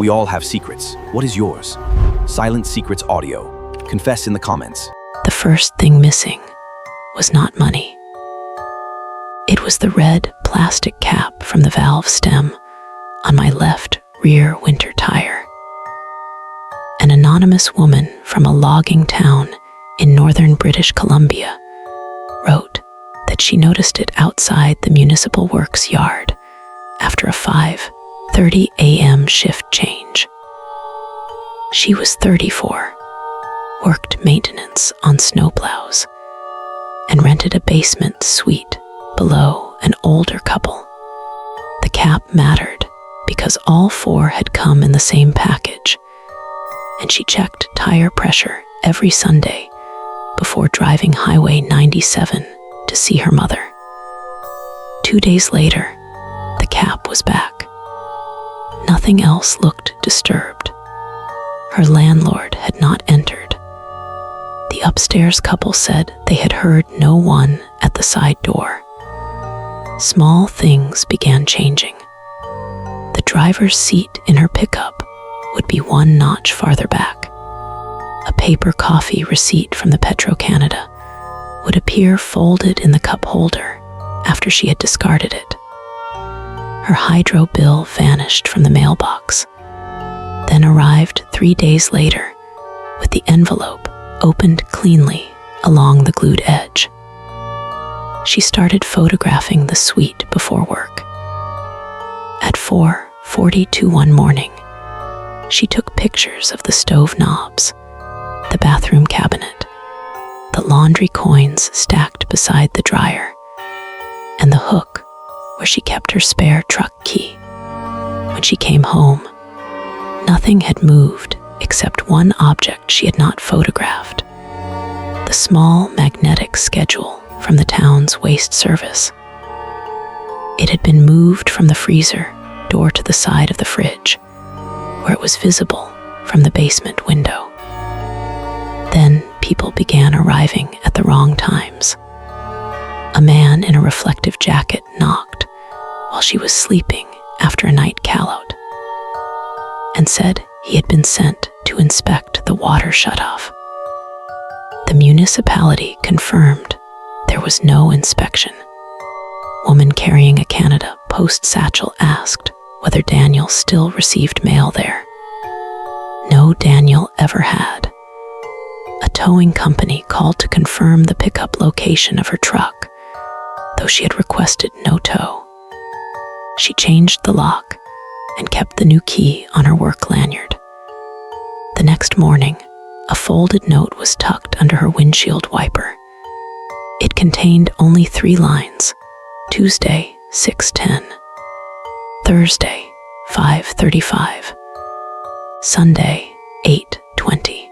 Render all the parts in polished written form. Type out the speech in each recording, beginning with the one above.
We all have secrets. What is yours? Silent Secrets Audio. Confess in the comments. The first thing missing was not money. It was the red plastic cap from the valve stem on my left rear winter tire. An anonymous woman from a logging town in northern British Columbia wrote that she noticed it outside the municipal works yard after a 5:30 a.m. shift change. She was 34, worked maintenance on snowplows, and rented a basement suite below an older couple. The cap mattered because all four had come in the same package, and she checked tire pressure every Sunday before driving Highway 97 to see her mother. 2 days later, the cap was back. Nothing else looked disturbed. Her landlord had not entered. The upstairs couple said they had heard no one at the side door. Small things began changing. The driver's seat in her pickup would be one notch farther back. A paper coffee receipt from the Petro-Canada would appear folded in the cup holder after she had discarded it. Her hydro bill vanished from the mailbox, then arrived 3 days later with the envelope opened cleanly along the glued edge. She started photographing the suite before work. At 4:42 one morning, she took pictures of the stove knobs, the bathroom cabinet, the laundry coins stacked beside the dryer, and the hook where she kept her spare truck key. When she came home, nothing had moved except one object she had not photographed: the small magnetic schedule from the town's waste service. It had been moved from the freezer door to the side of the fridge, where it was visible from the basement window. Then people began arriving at the wrong times. A man in a reflective jacket knocked while she was sleeping after a night callout and said he had been sent to inspect the water shutoff. The municipality confirmed there was no inspection. Woman carrying a Canada Post satchel asked whether Daniel still received mail there. No, Daniel ever had. A towing company called to confirm the pickup location of her truck, though she had requested no tow. She changed the lock and kept the new key on her work lanyard. The next morning, a folded note was tucked under her windshield wiper. It contained only 3 lines: Tuesday, 6:10, Thursday, 5:35, Sunday, 8:20.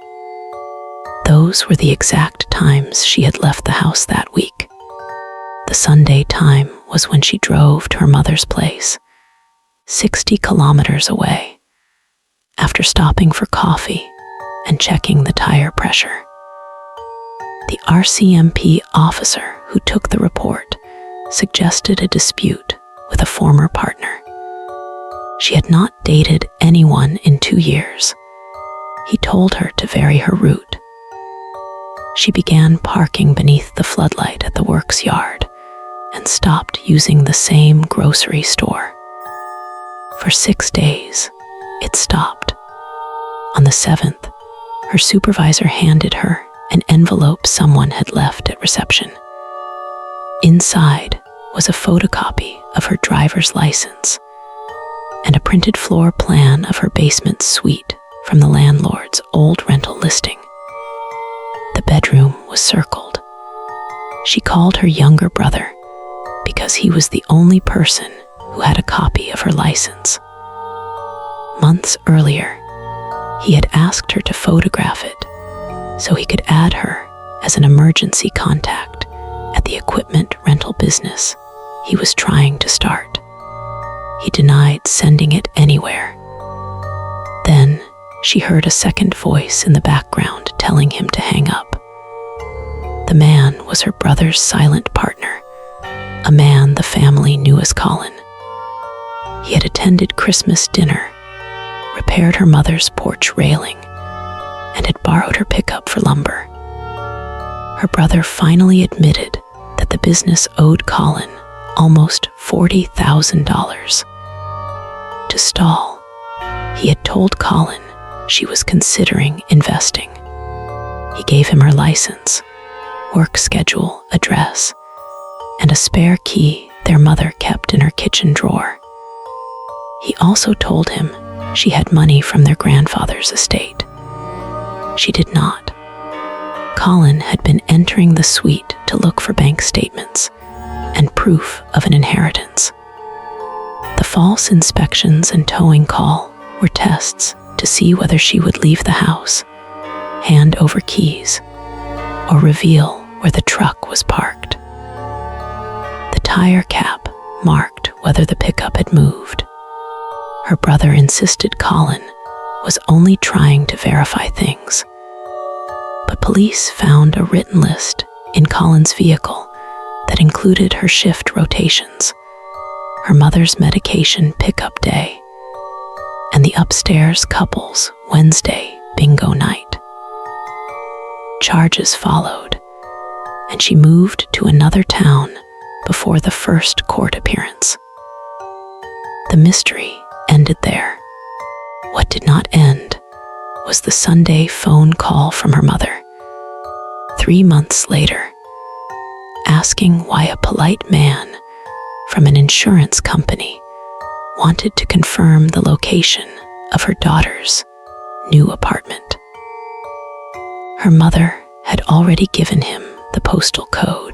Those were the exact times she had left the house that week. The Sunday time was when she drove to her mother's place, 60 kilometers away, after stopping for coffee and checking the tire pressure. The RCMP officer who took the report suggested a dispute with a former partner. She had not dated anyone in 2 years. He told her to vary her route. She began parking beneath the floodlight at the works yard and stopped using the same grocery store. For 6 days, it stopped. On the 7th, her supervisor handed her an envelope someone had left at reception. Inside was a photocopy of her driver's license and a printed floor plan of her basement suite from the landlord's old rental listing. The bedroom was circled. She called her younger brother because he was the only person who had a copy of her license. Months earlier, he had asked her to photograph it so he could add her as an emergency contact at the equipment rental business he was trying to start. He denied sending it anywhere. Then she heard a second voice in the background telling him to hang up. The man was her brother's silent partner, a man the family knew as Colin. He had attended Christmas dinner, repaired her mother's porch railing and had borrowed her pickup for lumber. Her brother finally admitted that the business owed Colin almost $40,000. To stall, he had told Colin she was considering investing. He gave him her license, work schedule, address, and a spare key their mother kept in her kitchen drawer. He also told him she had money from their grandfather's estate. She did not. Colin had been entering the suite to look for bank statements and proof of an inheritance. The false inspections and towing call were tests to see whether she would leave the house, hand over keys, or reveal where the truck was parked. The tire cap marked whether the pickup had moved. Her brother insisted Colin was only trying to verify things. But police found a written list in Colin's vehicle that included her shift rotations, her mother's medication pickup day, and the upstairs couple's Wednesday bingo night. Charges followed, and she moved to another town before the first court appearance. The mystery ended there. What did not end was the Sunday phone call from her mother, 3 months later, asking why a polite man from an insurance company wanted to confirm the location of her daughter's new apartment. Her mother had already given him the postal code.